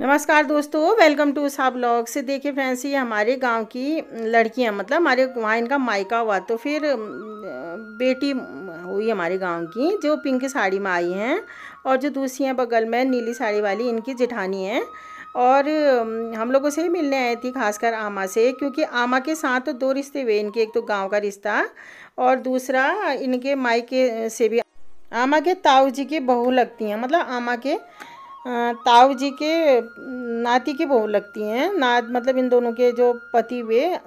नमस्कार दोस्तों, welcome to सा ब्लॉग से। देखिए फ्रेंड्स, ये हमारे गांव की लड़कियां, मतलब हमारे वहाँ इनका मायका हुआ, तो फिर बेटी हुई हमारे गांव की, जो पिंक साड़ी में आई हैं। और जो दूसरी हैं बगल में नीली साड़ी वाली, इनकी जेठानी हैं। और हम लोगों से ही मिलने आई थी, खासकर आमा से, क्योंकि आमा के साथ तो दो रिश्ते हुए इनके। एक तो गाँव का रिश्ता और दूसरा इनके मायके से भी। आमा के ताऊ जी की बहू लगती हैं, मतलब आमा के ताऊ जी के नाती की बहू लगती हैं। मतलब इन दोनों के जो पति हुए,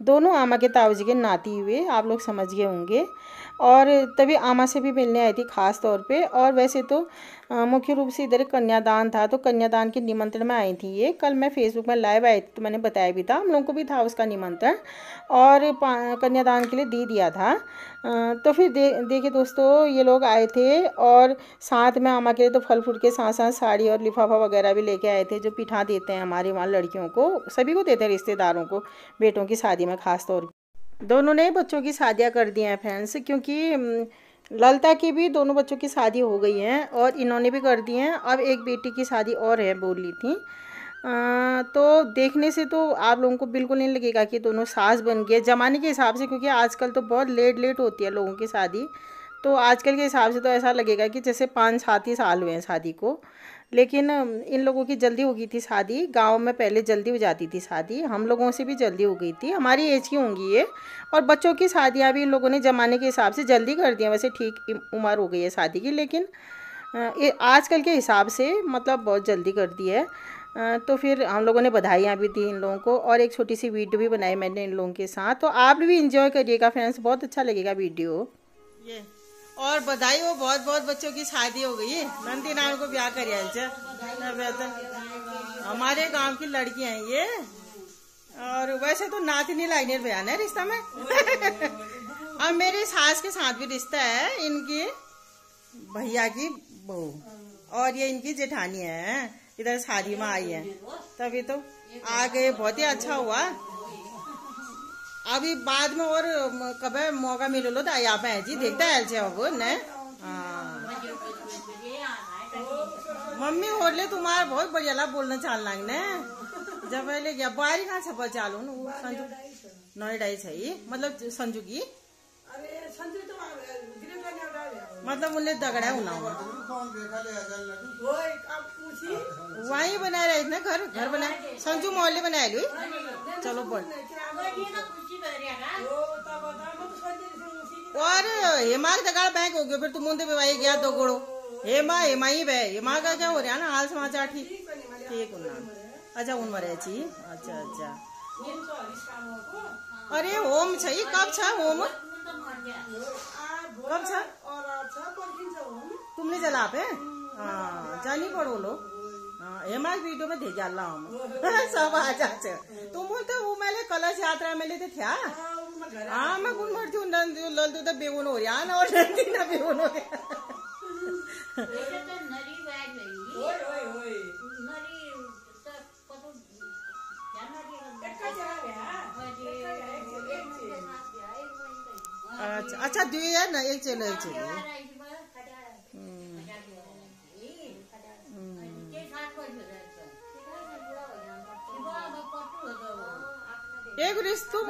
दोनों आमा के ताऊ जी के नाती हुए, आप लोग समझ गए होंगे। और तभी आमा से भी मिलने आई थी खास तौर पे। और वैसे तो मुख्य रूप से इधर कन्यादान था, तो कन्यादान के निमंत्रण में आई थी ये। कल मैं फेसबुक में लाइव आई थी, तो मैंने बताया भी था, हम लोगों को भी था उसका निमंत्रण, और कन्यादान के लिए दे दिया था। तो फिर देखिए दोस्तों, ये लोग आए थे और साथ में आमा के लिए तो फल फ्रूट के साथ साथ साड़ी और लिफाफा वगैरह भी लेके आए थे, जो पिठा देते हैं हमारे वहाँ लड़कियों को, सभी को देते हैं, रिश्तेदारों को, बेटों की शादी में खास तौर पे। दोनों ने बच्चों की शादियाँ कर दी हैं फ्रेंड्स, क्योंकि ललिता की भी दोनों बच्चों की शादी हो गई हैं और इन्होंने भी कर दी हैं। अब एक बेटी की शादी और है, बोल रही थी। तो देखने से तो आप लोगों को बिल्कुल नहीं लगेगा कि दोनों सास बन गए ज़माने के हिसाब से, क्योंकि आजकल तो बहुत लेट होती है लोगों की शादी। तो आजकल के हिसाब से तो ऐसा लगेगा कि जैसे 5-7 ही साल हुए हैं शादी को। लेकिन इन लोगों की जल्दी हो गई थी शादी। गांव में पहले जल्दी हो जाती थी शादी, हम लोगों से भी जल्दी हो गई थी, हमारी एज की होंगी ये। और बच्चों की शादियां भी इन लोगों ने ज़माने के हिसाब से जल्दी कर दी हैं। वैसे ठीक उम्र हो गई है शादी की, लेकिन आजकल के हिसाब से मतलब बहुत जल्दी कर दी है। तो फिर हम लोगों ने बधाइयाँ भी दी इन लोगों को, और एक छोटी सी वीडियो भी बनाई मैंने इन लोगों के साथ। तो आप भी इंजॉय करिएगा फ्रेंड्स, बहुत अच्छा लगेगा वीडियो ये। और बधाई हो, बहुत बहुत बच्चों की शादी हो गई। नंदी नाम को ब्याह करिए। हमारे गांव की लड़कियां हैं ये। और वैसे तो नातिनी लाइनेर बयान है रिश्ता में। और मेरी सास के साथ भी रिश्ता है, इनकी भैया की बहू, और ये इनकी जेठानी है, इधर शादी में आई है। तभी तो आ गए, बहुत ही अच्छा हुआ। अभी बाद में और कब मौका मिलो लो तो यहाँ पे जी देखता है अब न। मम्मी हो ले तुम्हारा बहुत बढ़िया ला बोलना चाल लाग ने। जब पहले गया बाहरी कहाँ छपा चालू संजू नोएडा ही, मतलब संजू की, मतलब उन्हें दगड़ा होना वही बना रहे ना, घर बना संजू मोहल्ले बनाए ली। चलो बोल। और हेमा दगाड़ बैंक हो गया, फिर तुम मुंदे पे भाई गया दो गोड़ो। हेमा ही बे, हेमा का क्या हो रहा है ना हाल समाचार? ठीक अच्छा उन मरे छी। अच्छा अरे होम छई कब छा होम? कब छा? तुमने जला पे? हाँ जानी पड़ो लो। हेमा वीडियो में दे जाला हम सब आ जाते। तुम तो वो मेले कलश यात्रा मेले थे क्या? हाँ मैं कौन मरती हूँ, लल तो बेगुन हो रहा ना, और नंदी ना बेगुन हो रहा। अच्छा दुई है ना, एक चलो एक चलो। एक रिश्तों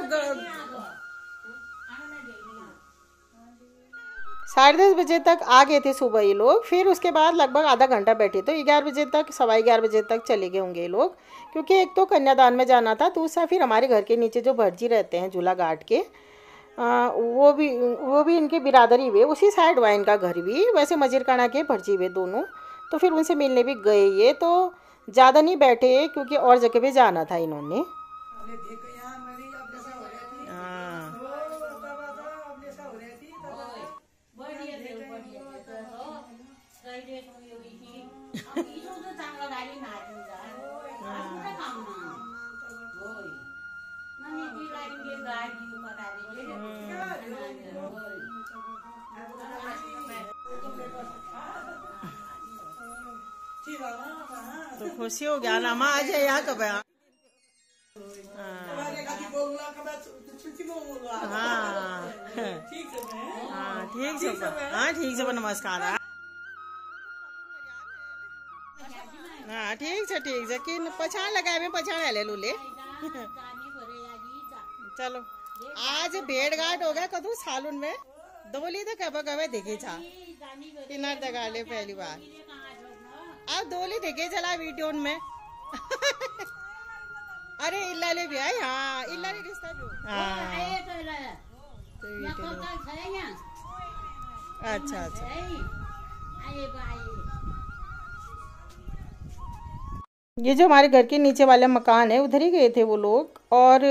10:30 बजे तक आ गए थे सुबह ये लोग। फिर उसके बाद लगभग आधा घंटा बैठे, तो 11 बजे तक, 11:15 बजे तक चले गए होंगे ये लोग, क्योंकि एक तो कन्यादान में जाना था, दूसरा फिर हमारे घर के नीचे जो भटजी रहते हैं झूला घाट के, वो भी इनके बिरादरी हुए, उसी साइड हुआ इनका घर भी, वैसे मजीरकाना के भटजी हुए दोनों। तो फिर उनसे मिलने भी गए ये, तो ज़्यादा नहीं बैठे क्योंकि और जगह पे जाना था इन्होंने। तो खुशी हो गया ना माँ, आज यहाँ कब है? हाँ ठीक है, नमस्कार। हाँ ठीक है कि पछाण लगाए में पछाण ले लूले। चलो आज भेड़ घाट हो गया कदू सालून में दोली तो कब कब देखे छा किनार दगा ले पहली बार अब दोली देखे चला वीडियो में। अरे इल्ला ले भी आई। हाँ इल्ला ले रिश्ता भी। अच्छा अच्छा ये जो हमारे घर के नीचे वाला मकान है उधर ही गए थे वो लोग। और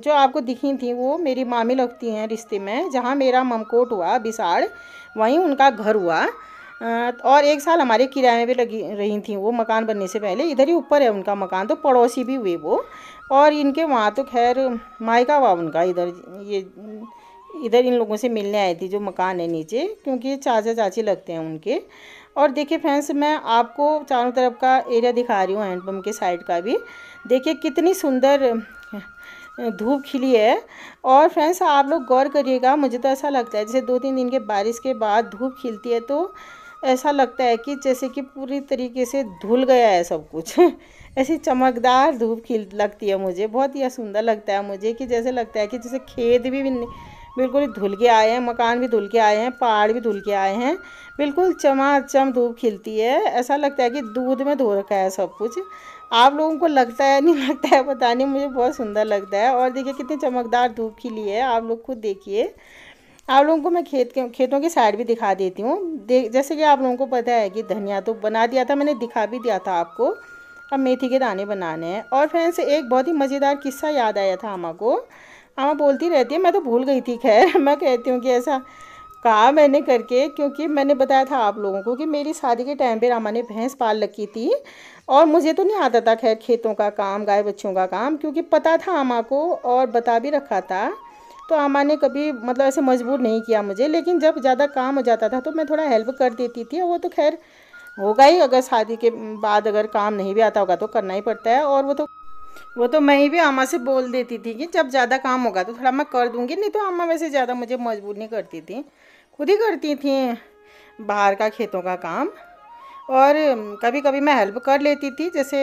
जो आपको दिखी थी वो मेरी मामी लगती हैं रिश्ते में। जहाँ मेरा ममकोट हुआ बिसाड़ वहीं उनका घर हुआ। और 1 साल हमारे किराए में भी लगी रही थी वो मकान बनने से पहले। इधर ही ऊपर है उनका मकान, तो पड़ोसी भी हुए वो। और इनके वहाँ तो खैर मायका हुआ उनका इधर इन लोगों से मिलने आई थी जो मकान है नीचे, क्योंकि चाचा चाची लगते हैं उनके। और देखिए फ्रेंड्स मैं आपको चारों तरफ का एरिया दिखा रही हूँ हैंडपम्प के साइड का भी। देखिए कितनी सुंदर धूप खिली है। और फ्रेंड्स आप लोग गौर करिएगा, मुझे तो ऐसा लगता है जैसे 2-3 दिन के बारिश के बाद धूप खिलती है तो ऐसा लगता है कि जैसे कि पूरी तरीके से धुल गया है सब कुछ। ऐसी चमकदार धूप खिल लगती है मुझे, बहुत ही सुंदर लगता है मुझे कि जैसे लगता है कि जैसे खेत भी बिल्कुल धुल के आए हैं, मकान भी धुल के आए हैं, पहाड़ भी धुल के आए हैं। बिल्कुल चमाचम धूप खिलती है, ऐसा लगता है कि दूध में धो रखा है सब कुछ। आप लोगों को लगता है नहीं लगता है पता नहीं, मुझे बहुत सुंदर लगता है। और देखिए कितनी चमकदार धूप खिली है, आप लोग खुद देखिए। आप लोगों को मैं खेतों की साइड भी दिखा देती हूँ। जैसे कि आप लोगों को पता है कि धनिया तो बना दिया था मैंने, दिखा भी दिया था आपको। अब मेथी के दाने बनाने हैं। और फ्रेंड्स एक बहुत ही मज़ेदार किस्सा याद आया था अम्मा को। अम्मा बोलती रहती है, मैं तो भूल गई थी खैर। मैं कहती हूँ कि ऐसा कहा मैंने करके, क्योंकि मैंने बताया था आप लोगों को कि मेरी शादी के टाइम पे अम्मा ने भैंस पाल रखी थी। और मुझे तो नहीं आता था खैर खेतों का काम, गाय बच्चों का काम, क्योंकि पता था अम्मा को और बता भी रखा था। तो अम्मा ने कभी मतलब ऐसे मजबूर नहीं किया मुझे। लेकिन जब ज़्यादा काम हो जाता था तो मैं थोड़ा हेल्प कर देती थी। और वो तो खैर होगा ही, अगर शादी के बाद अगर काम नहीं भी आता होगा तो करना ही पड़ता है। और वो तो मैं ही भी अम्मा से बोल देती थी कि जब ज़्यादा काम होगा तो थोड़ा मैं कर दूँगी, नहीं तो अम्मा वैसे ज़्यादा मुझे मजबूर नहीं करती थी, खुद ही करती थी बाहर का खेतों का काम। और कभी कभी मैं हेल्प कर लेती थी, जैसे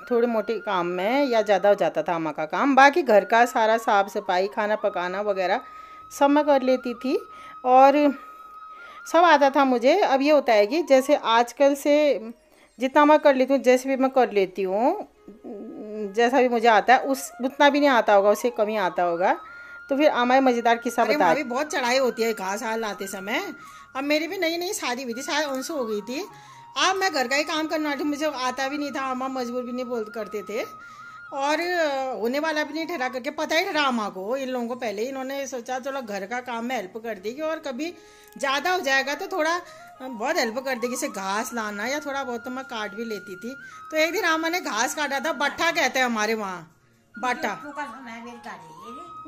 थोड़े मोटे काम में, या ज़्यादा हो जाता था अम्मा का काम। बाकी घर का सारा साफ़ सफाई, खाना पकाना वगैरह सब मैं कर लेती थी और सब आता था मुझे। अब ये होता है कि जैसे आजकल से जितना मैं कर लेती हूँ, जैसे भी मैं कर लेती हूँ, जैसा भी मुझे आता है उतना भी नहीं आता होगा, उससे कम ही आता होगा। तो फिर अम्मा मज़ेदार किस्सा बता। भी बहुत चढ़ाई होती है घास हाल लाते समय। अब मेरी भी नई नई शादी हुई थी, शायद 19 हो गई थी। अब मैं घर का ही काम करना थी, मुझे आता भी नहीं था, अम्मा मजबूर भी नहीं बोल करते थे। और होने वाला भी नहीं ठहरा करके, पता ही ठहरा अम्मा को, इन लोगों को पहले इन्होंने सोचा चलो घर का काम में हेल्प कर देगी, और कभी ज़्यादा हो जाएगा तो थोड़ा बहुत हेल्प कर देगी, जैसे घास लाना या थोड़ा बहुत तो मैं काट भी लेती थी। तो एक दिन अम्मा ने घास काटा था, बट्ठा कहते हैं हमारे वहाँ, बाटा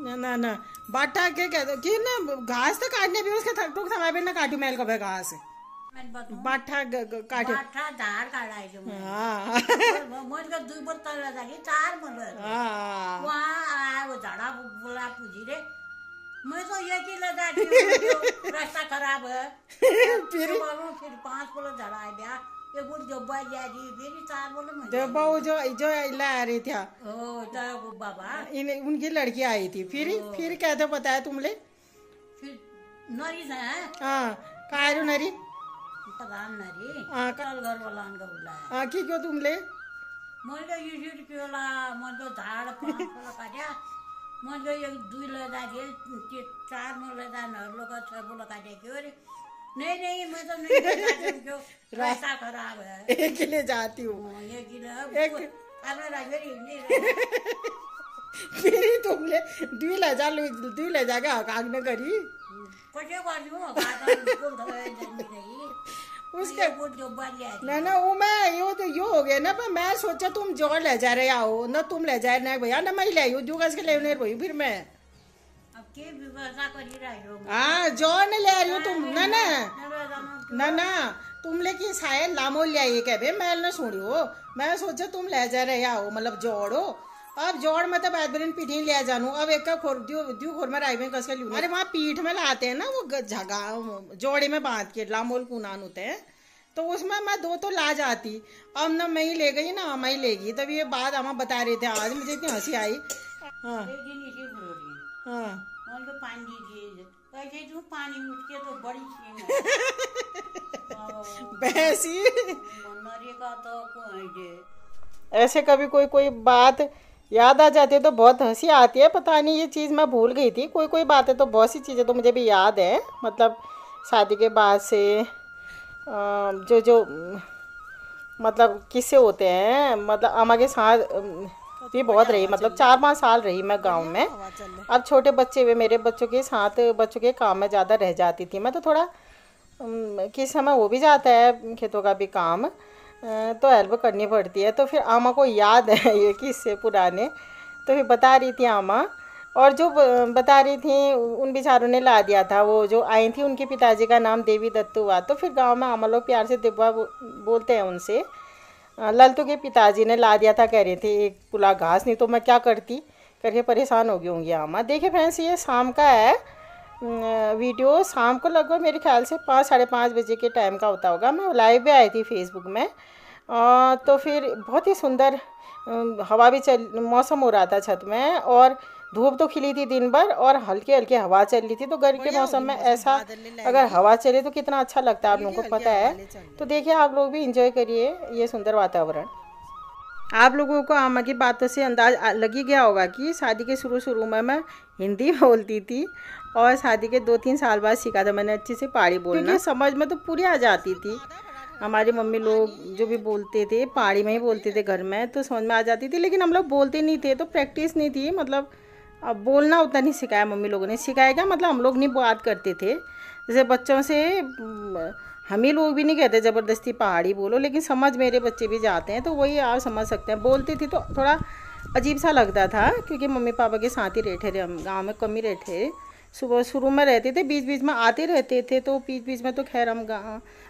ना बाटा क्या कहते कि ना, घास तो काटने भी उसके थक समय पे ना काटू मैल कभी घास बाठा काटे। झाड काढायचे झाडा बोला पूजी रे, मैं तो ये की रास्ता खराब है। फिर 5 बोलो झाड़ा है ब्याह ये बोल जब्बा जारी फिर 4 बोलो जब्बा जो इला आ रही थी बाबा उनकी लड़की आई थी। फिर क्या था पता है तुमले? फिर नरी था। हाँ कायरू नरी पता नरी कल घर वाला उनका बुलाया। हाँ की क्यों तुमले? मैले युसिट केला मैले झाड 5 बोलो काट्या, मैले एक 2 लैजाथे 4 में लैजा नहरलो का 6 बोलो काट्या क्यों रे? नहीं मैं तो नहीं क्यों, रास्ता खराब है। एक ले जाती हूँ फिर तुमले 2 ले जाके हकाग न करी उसके ना वो मैं यो हो गया ना, पर मैं सोचा तुम जोड़ ले जा रहे आओ ना, तुम ले जा रहे भैया ना, मैं ले आई जो गज के ले भई फिर मैं हाँ जोड़ ने ले आ रही हो तुम ना तुमले की शायद लामो ले आई क्या मैं ना सुनी हो, मैं सोचा तुम ले जा रहे आओ मतलब जोड़ो। अब जोड़ में तो बैदबरिन पीठी ले जानू, अब एक का खोर में राई में कस के लूँ। अरे वहाँ पीठ में लाते हैं ना वो जगह जोड़े में बांध के लामोल कुनान होते हैं, तो उसमें मैं 2 तो ला जाती। अब ना मैं ही ले गई ना अम्मा ही ले गई। तब ये बात अम्मा बता रहे थे आज, मुझे इतनी हंसी आई। हाँ एक दिन इसी बोली हाँ उनको पानी दीजिए, कैसे तू पानी उठ के तो बड़ी छीन भैंसी नरी का तो कोई ऐसे कभी कोई कोई बात याद आ जाती है तो बहुत हंसी आती है। पता नहीं ये चीज़ मैं भूल गई थी। कोई कोई बातें तो बहुत सी चीज़ें तो मुझे भी याद है, मतलब शादी के बाद से जो जो मतलब किस्से होते हैं। मतलब अम्मा के साथ भी बहुत रही, मतलब 4-5 साल रही मैं गांव में। अब छोटे बच्चे हुए मेरे, बच्चों के साथ बच्चों के काम में ज़्यादा रह जाती थी मैं। तो थोड़ा किस समय वो भी जाता है खेतों का भी काम, तो हेल्प करनी पड़ती है। तो फिर आमा को याद है ये किस्से पुराने, तो फिर बता रही थी आमा। और जो बता रही थी उन बेचारों ने ला दिया था, वो जो आई थी उनके पिताजी का नाम देवी दत्तू हुआ। तो फिर गांव में आमा लोग प्यार से दिब्बा बोलते हैं उनसे। ललतू के पिताजी ने ला दिया था, कह रहे थे एक पुला घास, नहीं तो मैं क्या करती करके परेशान हो गई होंगी आमा। देखिए फ्रेंड्स ये शाम का है वीडियो। शाम को लगभग मेरे ख्याल से 5-5:30 बजे के टाइम का होता होगा। मैं लाइव भी आई थी फेसबुक में। तो फिर बहुत ही सुंदर हवा भी चल, मौसम हो रहा था छत में, और धूप तो खिली थी दिन भर और हल्की हल्की हवा चल रही थी। तो गर्मी के मौसम में ऐसा अगर हवा चले तो कितना अच्छा लगता है, आप लोगों को पता है। तो देखिए आप लोग भी इंजॉय करिए ये सुंदर वातावरण। आप लोगों को आमा की बातों से अंदाज लग ही गया होगा कि शादी के शुरू में मैं हिंदी बोलती थी, और शादी के 2-3 साल बाद सीखा था मैंने अच्छे से पहाड़ी बोलना। क्योंकि समझ में तो पूरी आ जाती थी। हमारी मम्मी लोग जो भी बोलते थे पहाड़ी में ही बोलते थे घर में, तो समझ में आ जाती थी। लेकिन हम लोग बोलते नहीं थे, तो प्रैक्टिस नहीं थी। मतलब अब बोलना उतना नहीं सिखाया मम्मी लोगों ने। सिखाया क्या, मतलब हम लोग नहीं बात करते थे। जैसे बच्चों से हम ही लोग भी नहीं कहते ज़बरदस्ती पहाड़ी बोलो, लेकिन समझ मेरे बच्चे भी जाते हैं, तो वही आप समझ सकते हैं। बोलती थी तो थोड़ा अजीब सा लगता था, क्योंकि मम्मी पापा के साथ ही रहते थे हम, गाँव में कम ही रहते। सुबह शुरू में रहते थे, बीच बीच में आते रहते थे। तो बीच बीच में तो खैर हम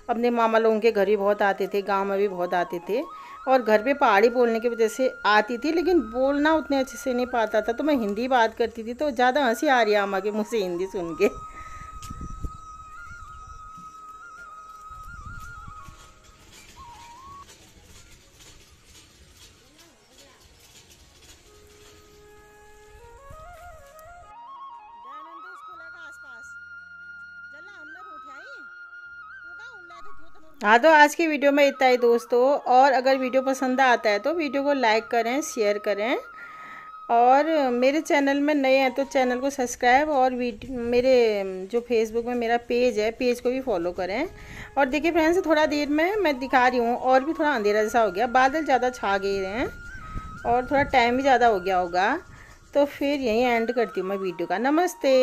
अपने मामा लोगों के घर भी बहुत आते थे, गांव में भी बहुत आते थे, और घर पे पहाड़ी बोलने की वजह से आती थी, लेकिन बोलना उतने अच्छे से नहीं पाता था। तो मैं हिंदी बात करती थी, तो ज़्यादा हंसी आ रही है अम्मा के मुँह से हिंदी सुन के। हाँ तो आज की वीडियो में इतना ही दोस्तों। और अगर वीडियो पसंद आता है तो वीडियो को लाइक करें, शेयर करें, और मेरे चैनल में नए हैं तो चैनल को सब्सक्राइब, और मेरे जो फेसबुक में मेरा पेज है, पेज को भी फॉलो करें। और देखिए फ्रेंड्स थोड़ा देर में मैं दिखा रही हूँ, और भी थोड़ा अंधेरा जैसा हो गया, बादल ज़्यादा छा गए हैं और थोड़ा टाइम भी ज़्यादा हो गया होगा। तो फिर यहीं एंड करती हूँ मैं वीडियो का। नमस्ते।